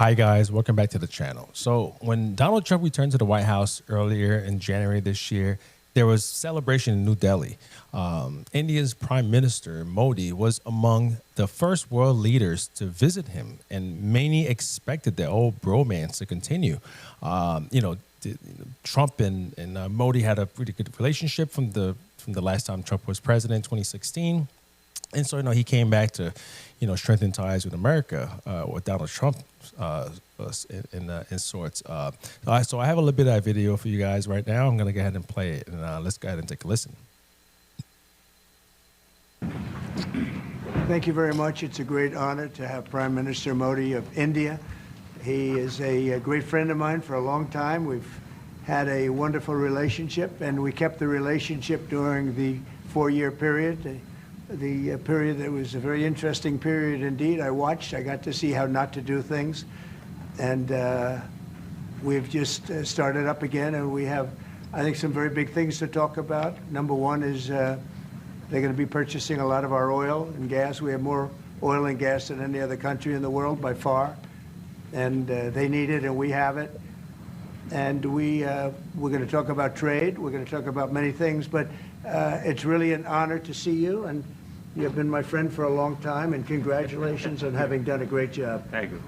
Hi guys, welcome back to the channel. So when Donald Trump returned to the White House earlier in January this year, there was celebration in New Delhi. India's Prime Minister Modi was among the first world leaders to visit him, and many expected their old bromance to continue. Trump and Modi had a pretty good relationship from the last time Trump was president, 2016. And so, he came back to, strengthen ties with America, with Donald Trump in sorts. So I have a little bit of that video for you guys right now. I'm going to go ahead and play it, and let's go ahead and take a listen. Thank you very much. It's a great honor to have Prime Minister Modi of India. He is a great friend of mine for a long time. We've had a wonderful relationship, and we kept the relationship during the 4-year period. The period that was a very interesting period indeed. I got to see how not to do things. And we've just started up again, and we have, I think, some very big things to talk about. Number one is they're going to be purchasing a lot of our oil and gas. We have more oil and gas than any other country in the world by far. And they need it, and we have it. And we're going to talk about trade. We're going to talk about many things. But it's really an honor to see you. And you have been my friend for a long time, and congratulations on having done a great job. Thank you.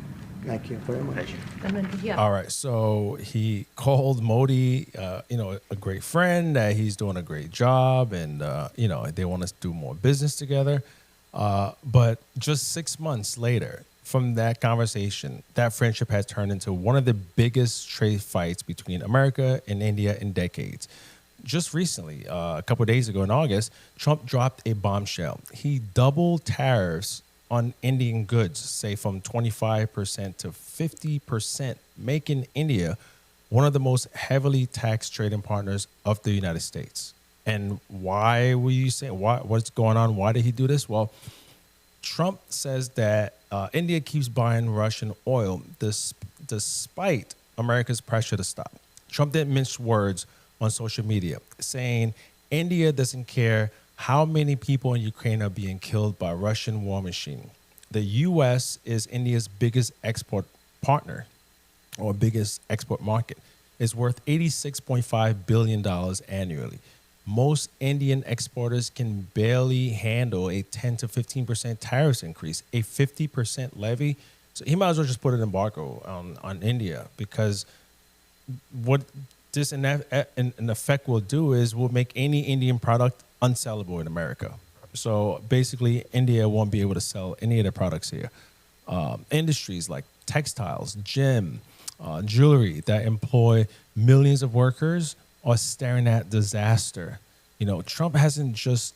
Thank you very much. All right, so he called Modi, a great friend, that he's doing a great job, and, they want to do more business together. But just 6 months later from that conversation, that friendship has turned into one of the biggest trade fights between America and India in decades. Just recently, a couple of days ago in August, Trump dropped a bombshell. He doubled tariffs on Indian goods, say from 25% to 50%, making India one of the most heavily taxed trading partners of the United States. And why were you saying, what's going on? Why did he do this? Well, Trump says that India keeps buying Russian oil despite America's pressure to stop. Trump didn't mince words on social media, saying India doesn't care how many people in Ukraine are being killed by Russian war machine. The U.S. is India's biggest export partner, or biggest export market. It's worth $86.5 billion annually. Most Indian exporters can barely handle a 10 to 15% tariffs increase, a 50% levy. So he might as well just put an embargo on India, because what this in effect will do is will make any Indian product unsellable in America. So basically, India won't be able to sell any of their products here. Industries like textiles, gym, jewelry that employ millions of workers are staring at disaster. Trump hasn't just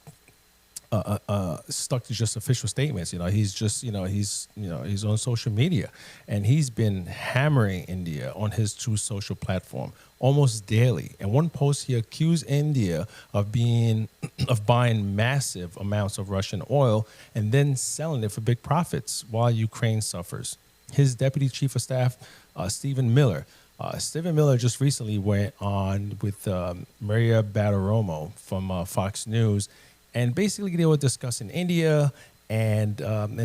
stuck to just official statements. He's on social media, and he's been hammering India on his True Social platform almost daily. In one post, he accused India of buying massive amounts of Russian oil and then selling it for big profits while Ukraine suffers. His deputy chief of staff, Stephen Miller just recently went on with Maria Bartiromo from Fox News, and basically they were discussing India, and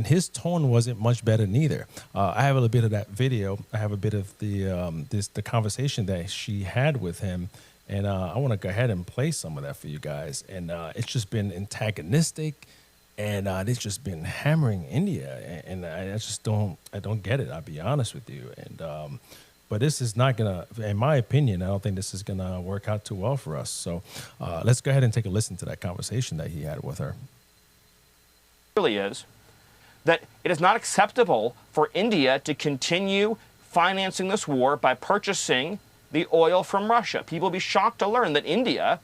his tone wasn't much better neither. I have a little bit of that video. I have a bit of the conversation that she had with him, and I want to go ahead and play some of that for you guys. And it's just been antagonistic, and it's just been hammering India, and I don't get it. I'll be honest with you, and. But this is not going to, in my opinion, I don't think this is going to work out too well for us. So let's go ahead and take a listen to that conversation that he had with her. Really is that it is not acceptable for India to continue financing this war by purchasing the oil from Russia. People will be shocked to learn that India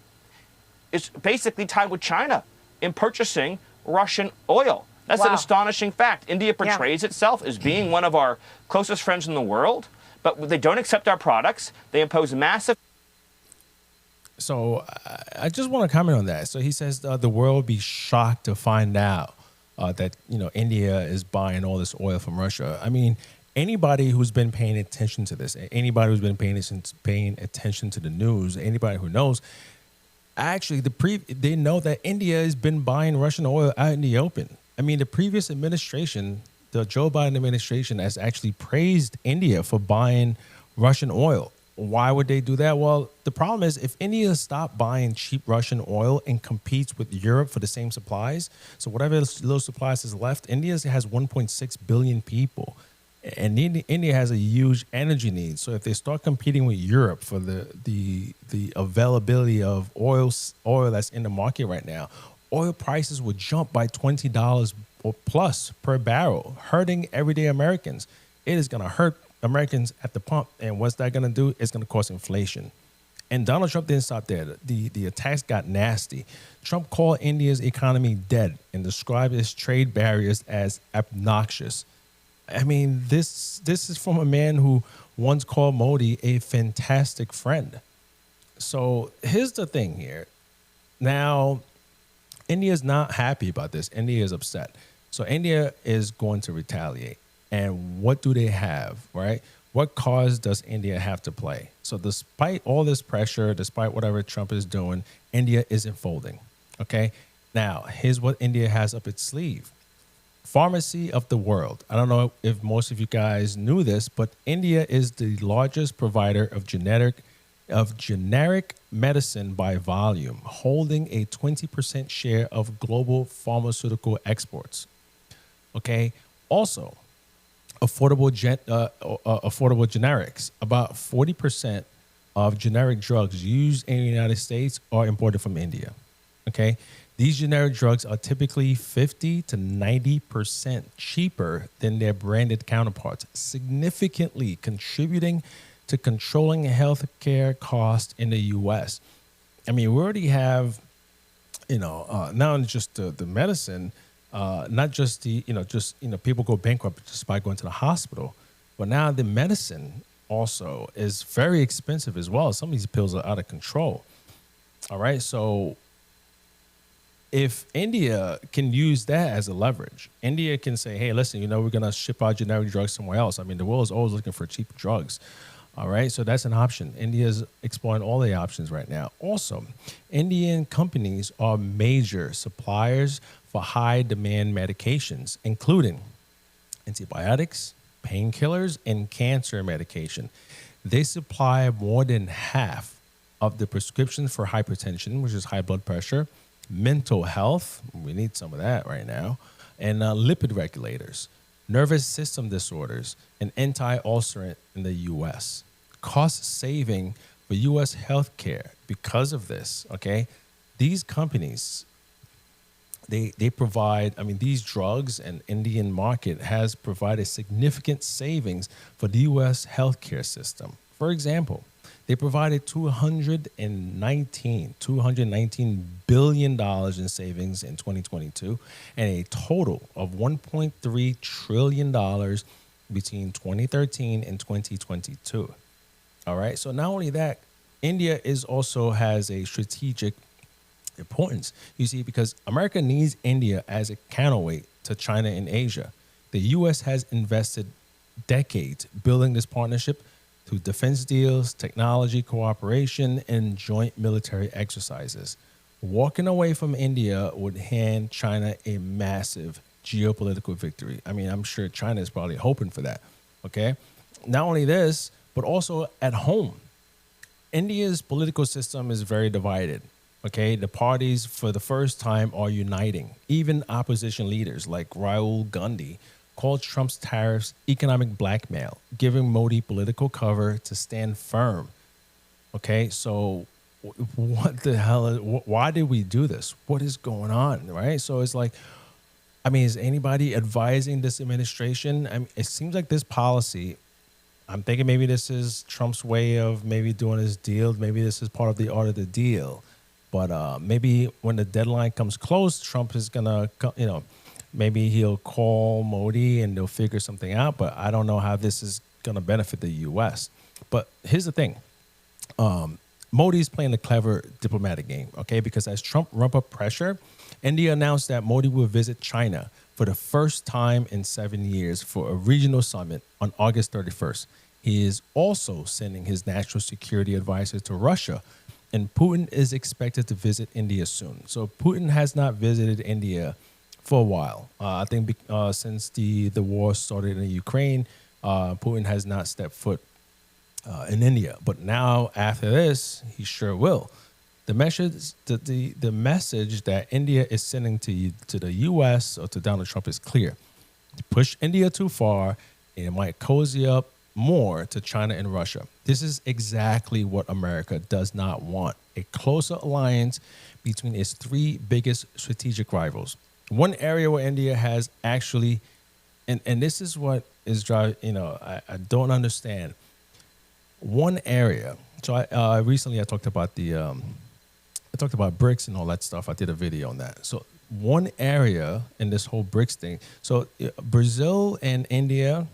is basically tied with China in purchasing Russian oil. That's an astonishing fact. India portrays itself as being one of our closest friends in the world, but they don't accept our products. They impose massive. So I just want to comment on that. So he says the world will be shocked to find out that India is buying all this oil from Russia. I mean, anybody who's been paying attention to this, anybody who's been paying attention to the news, anybody who knows, actually they know that India has been buying Russian oil out in the open. I mean, the previous administration the Joe Biden administration has actually praised India for buying Russian oil. Why would they do that? Well, the problem is if India stopped buying cheap Russian oil and competes with Europe for the same supplies, so whatever little supplies is left, India has 1.6 billion people. And India has a huge energy need. So if they start competing with Europe for the availability of oil that's in the market right now, oil prices would jump by $20 or plus per barrel, hurting everyday Americans. It is going to hurt Americans at the pump. And what's that going to do? It's going to cause inflation. And Donald Trump didn't stop there. The attacks got nasty. Trump called India's economy dead and described its trade barriers as obnoxious. I mean, this is from a man who once called Modi a fantastic friend. So here's the thing here. Now, India is not happy about this. India is upset. So India is going to retaliate. And what do they have, right? What cause does India have to play? So despite all this pressure, despite whatever Trump is doing, India isn't folding, okay? Now, here's what India has up its sleeve. Pharmacy of the world. I don't know if most of you guys knew this, but India is the largest provider of generic medicine by volume, holding a 20% share of global pharmaceutical exports. Okay. Also, affordable generics. About 40% of generic drugs used in the United States are imported from India. Okay. These generic drugs are typically 50 to 90% cheaper than their branded counterparts, significantly contributing to controlling healthcare costs in the U.S. I mean, we already have, not just the medicine, not just people go bankrupt just by going to the hospital, but now the medicine also is very expensive as well. Some of these pills are out of control. All right, so if India can use that as a leverage, India can say, hey, listen, we're going to ship our generic drugs somewhere else. I mean, the world is always looking for cheap drugs. All right. So that's an option. India is exploring all the options right now. Also, Indian companies are major suppliers for high demand medications, including antibiotics, painkillers, and cancer medication. They supply more than half of the prescriptions for hypertension, which is high blood pressure, mental health, we need some of that right now, and lipid regulators, nervous system disorders, and anti-ulcerant in the U.S. Cost saving for U.S. healthcare because of this, okay? These companies, they provide, these drugs and Indian market has provided significant savings for the U.S. healthcare system. For example, they provided $219 billion in savings in 2022 and a total of $1.3 trillion between 2013 and 2022. All right. So not only that, India also has a strategic importance, you see, because America needs India as a counterweight to China and Asia. The U.S. has invested decades building this partnership through defense deals, technology cooperation, and joint military exercises. Walking away from India would hand China a massive geopolitical victory. I mean, I'm sure China is probably hoping for that, okay? Not only this, but also at home. India's political system is very divided, okay? The parties, for the first time, are uniting. Even opposition leaders like Rahul Gandhi called Trump's tariffs economic blackmail, giving Modi political cover to stand firm. Okay, so what the hell? Why did we do this? What is going on, right? So it's like, is anybody advising this administration? It seems like this policy, I'm thinking maybe this is Trump's way of maybe doing his deal. Maybe this is part of the art of the deal. But maybe when the deadline comes close, Trump is going to, maybe he'll call Modi and they'll figure something out, but I don't know how this is going to benefit the U.S. But here's the thing. Modi's playing a clever diplomatic game, okay? Because as Trump ramped up pressure, India announced that Modi will visit China for the first time in 7 years for a regional summit on August 31st. He is also sending his national security advisor to Russia, and Putin is expected to visit India soon. So Putin has not visited India for a while. I think since the war started in Ukraine, Putin has not stepped foot in India. But now after this, he sure will. The message, the message that India is sending to the U.S. or to Donald Trump is clear. To push India too far, and it might cozy up more to China and Russia. This is exactly what America does not want: a closer alliance between its three biggest strategic rivals. One area where India has actually, and this is what is driving, I don't understand. One area. So I recently I talked about BRICS and all that stuff. I did a video on that. So one area in this whole BRICS thing. So Brazil and India,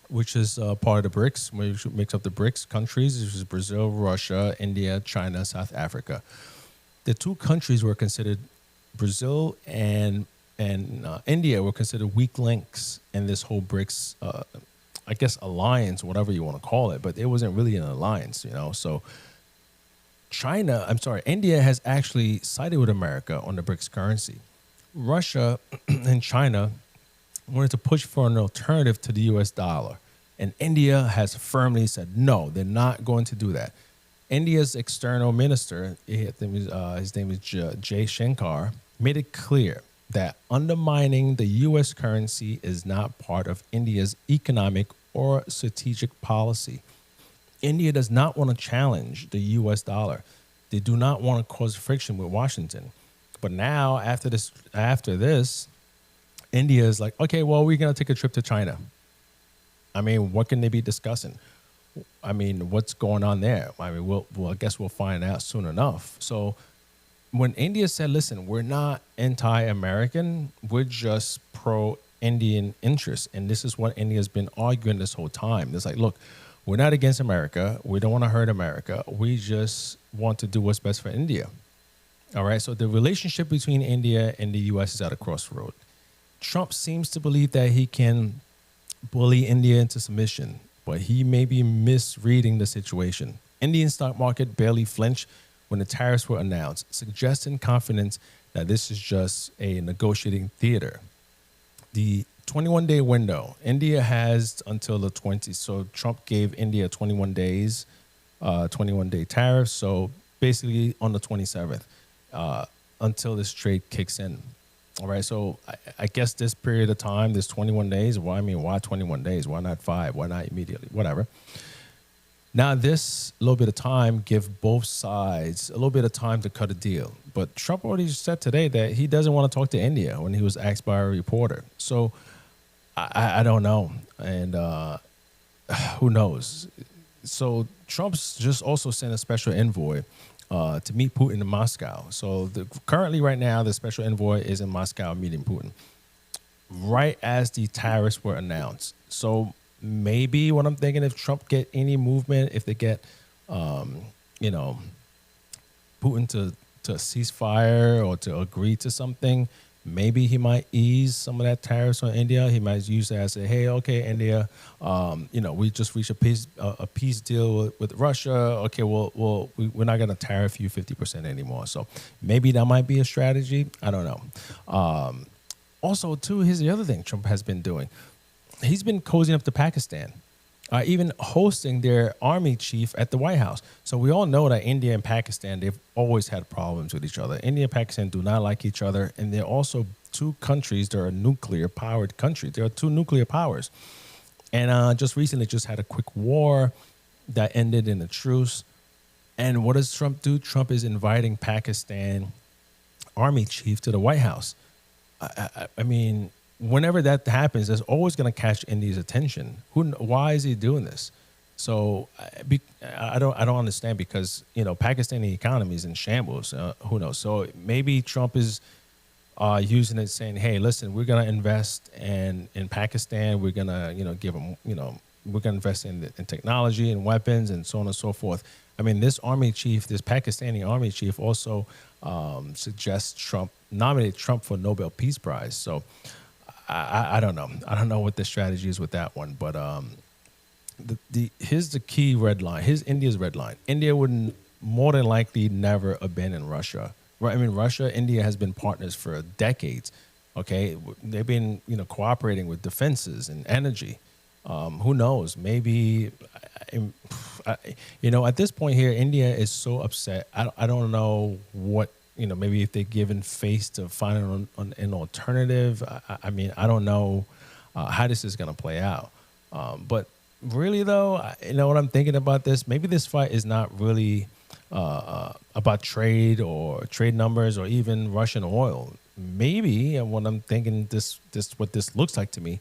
which is part of the BRICS, which makes up the BRICS countries, which is Brazil, Russia, India, China, South Africa. The two countries were considered, Brazil and India were considered weak links in this whole BRICS, I guess, alliance, whatever you want to call it, but it wasn't really an alliance, So India has actually sided with America on the BRICS currency. Russia and China wanted to push for an alternative to the U.S. dollar, and India has firmly said no, they're not going to do that. India's external minister, his name is Jay Shankar, made it clear that undermining the U.S. currency is not part of India's economic or strategic policy. India does not want to challenge the U.S. dollar. They do not want to cause friction with Washington. But now, after this, India is like, okay, well, we're going to take a trip to China. I mean, what can they be discussing? I mean, what's going on there? I mean, I guess we'll find out soon enough. So when India said, listen, we're not anti-American, we're just pro-Indian interests. And this is what India's been arguing this whole time. It's like, look, we're not against America. We don't want to hurt America. We just want to do what's best for India. All right. So the relationship between India and the U.S. is at a crossroad. Trump seems to believe that he can bully India into submission, but he may be misreading the situation. Indian stock market barely flinched when the tariffs were announced, suggesting confidence that this is just a negotiating theater. The 21-day window, India has until the 20th. So Trump gave India 21 days, 21-day tariffs. So basically on the 27th, until this trade kicks in. All right. So I guess this period of time, this 21 days, why 21 days? Why not 5? Why not immediately? Whatever. Now, this little bit of time give both sides a little bit of time to cut a deal. But Trump already said today that he doesn't want to talk to India when he was asked by a reporter. So I don't know. And who knows? So Trump's just also sent a special envoy to meet Putin in Moscow. So currently right now, the special envoy is in Moscow meeting Putin right as the tariffs were announced. So maybe what I'm thinking, if Trump get any movement, if they get, Putin to cease fire or to agree to something, maybe he might ease some of that tariffs on India. He might use that as say, hey, okay, India, we just reached a peace deal with Russia. Okay, we're not going to tariff you 50% anymore. So maybe that might be a strategy. I don't know. Also, too, here's the other thing Trump has been doing. He's been cozying up to Pakistan, even hosting their army chief at the White House. So we all know that India and Pakistan, they've always had problems with each other. India and Pakistan do not like each other. And they're also two countries that are nuclear-powered countries. There are two nuclear powers. And just recently just had a quick war that ended in a truce. And what does Trump do? Trump is inviting Pakistan army chief to the White House. I mean, whenever that happens, that's always going to catch India's attention. Why is he doing this? So I don't understand, because Pakistani economy is in shambles. Who knows? So maybe Trump is using it, saying, "Hey, listen, we're going to invest in Pakistan. We're going to give them, we're going to invest in technology and weapons and so on and so forth." I mean, this Pakistani army chief also suggests nominate Trump for Nobel Peace Prize. So I don't know. I don't know what the strategy is with that one. But here's the key red line. Here's India's red line. India would more than likely never abandon Russia. Right? I mean, India has been partners for decades. Okay, they've been cooperating with defenses and energy. Who knows? Maybe, at this point here, India is so upset. I don't know what maybe if they're given face to finding an alternative. I mean, I don't know how this is going to play out. But really, though, what I'm thinking about this, maybe this fight is not really about trade or trade numbers or even Russian oil. Maybe, and what I'm thinking what this looks like to me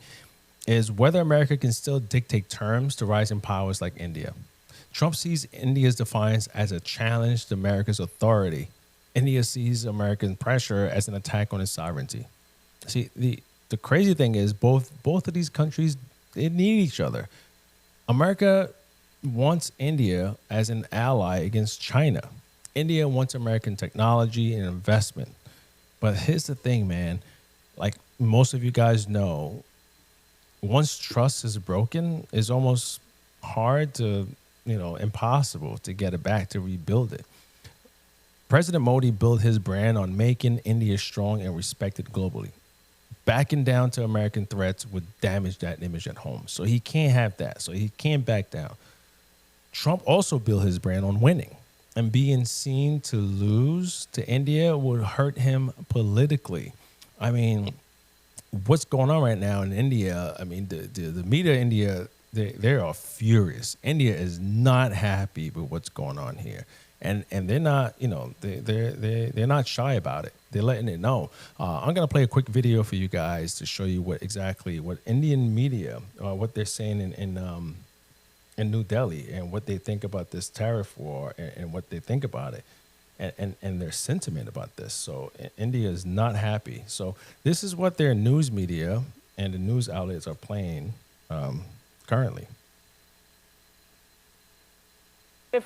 is whether America can still dictate terms to rising powers like India. Trump sees India's defiance as a challenge to America's authority. India sees American pressure as an attack on its sovereignty. See, the crazy thing is both of these countries, they need each other. America wants India as an ally against China. India wants American technology and investment. But here's the thing, man. Like most of you guys know, once trust is broken, it's almost hard to, impossible to get it back, to rebuild it. President Modi built his brand on making India strong and respected globally. Backing down to American threats would damage that image at home. So he can't have that. So he can't back down. Trump also built his brand on winning. And being seen to lose to India would hurt him politically. I mean, what's going on right now in India? I mean, the media in India, they are furious. India is not happy with what's going on here, and they're not, they're not shy about it. They're letting it know. I'm gonna play a quick video for you guys to show you what Indian media, what they're saying in New Delhi, and what they think about this tariff war, and what they think about it, and their sentiment about this. So India is not happy. So this is what their news media and the news outlets are playing currently.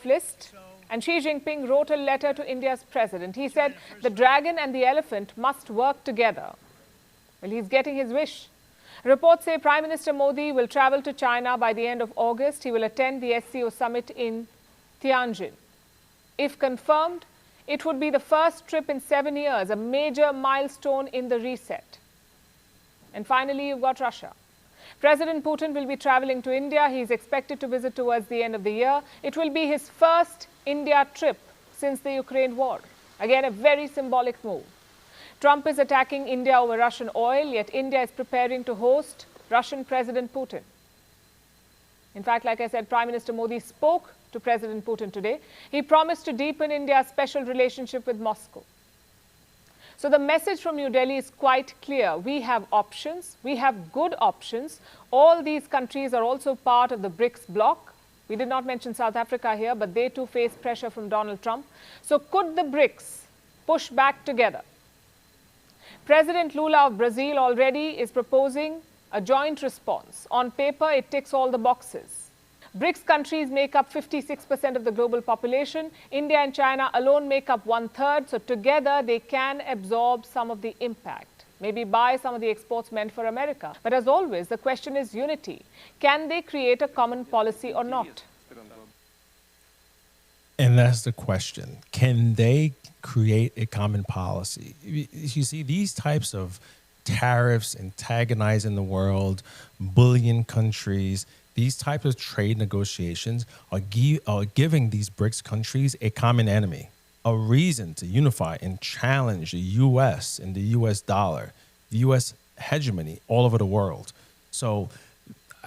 List. And Xi Jinping wrote a letter to India's president. He said the dragon and the elephant must work together. Well, he's getting his wish. Reports say Prime Minister Modi will travel to China by the end of August. He will attend the SCO summit in Tianjin. If confirmed, it would be the first trip in 7 years, a major milestone in the reset. And finally, you've got Russia. President Putin will be traveling to India. He is expected to visit towards the end of the year. It will be his first India trip since the Ukraine war. Again, a very symbolic move. Trump is attacking India over Russian oil, yet India is preparing to host Russian President Putin. In fact, like I said, Prime Minister Modi spoke to President Putin today. He promised to deepen India's special relationship with Moscow. So the message from New Delhi is quite clear. We have options. We have good options. All these countries are also part of the BRICS bloc. We did not mention South Africa here, but they too face pressure from Donald Trump. So could the BRICS push back together? President Lula of Brazil already is proposing a joint response. On paper, it ticks all the boxes. BRICS countries make up 56% of the global population. India and China alone make up 1/3. So together, they can absorb some of the impact, maybe buy some of the exports meant for America. But as always, the question is unity. Can they create a common policy or not? And that's the question. Can they create a common policy? You see, these types of tariffs antagonizing the world, bullying countries, these types of trade negotiations are giving these BRICS countries a common enemy, a reason to unify and challenge the U.S. and the U.S. dollar, the U.S. hegemony all over the world. So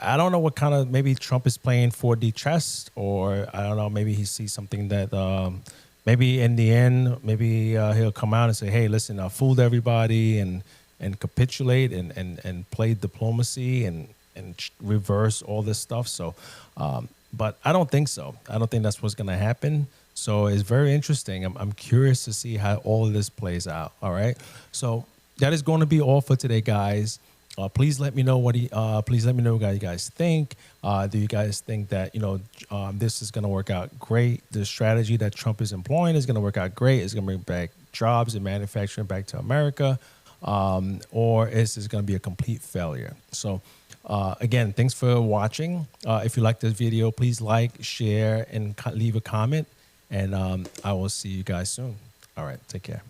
I don't know what kind of, maybe Trump is playing 4D chess, or I don't know, maybe he sees something that maybe in the end, maybe he'll come out and say, hey, listen, I fooled everybody, and capitulate and play diplomacy and reverse all this stuff. So, but I don't think so. I don't think that's what's going to happen. So it's very interesting. I'm curious to see how all of this plays out. All right. So that is going to be all for today, guys. Please let me know what you guys think. Do you guys think that this is going to work out great? The strategy that Trump is employing is going to work out great. It's going to bring back jobs and manufacturing back to America, or is this going to be a complete failure? So again, thanks for watching. If you like this video, please like, share, and leave a comment. And I will see you guys soon. All right, take care.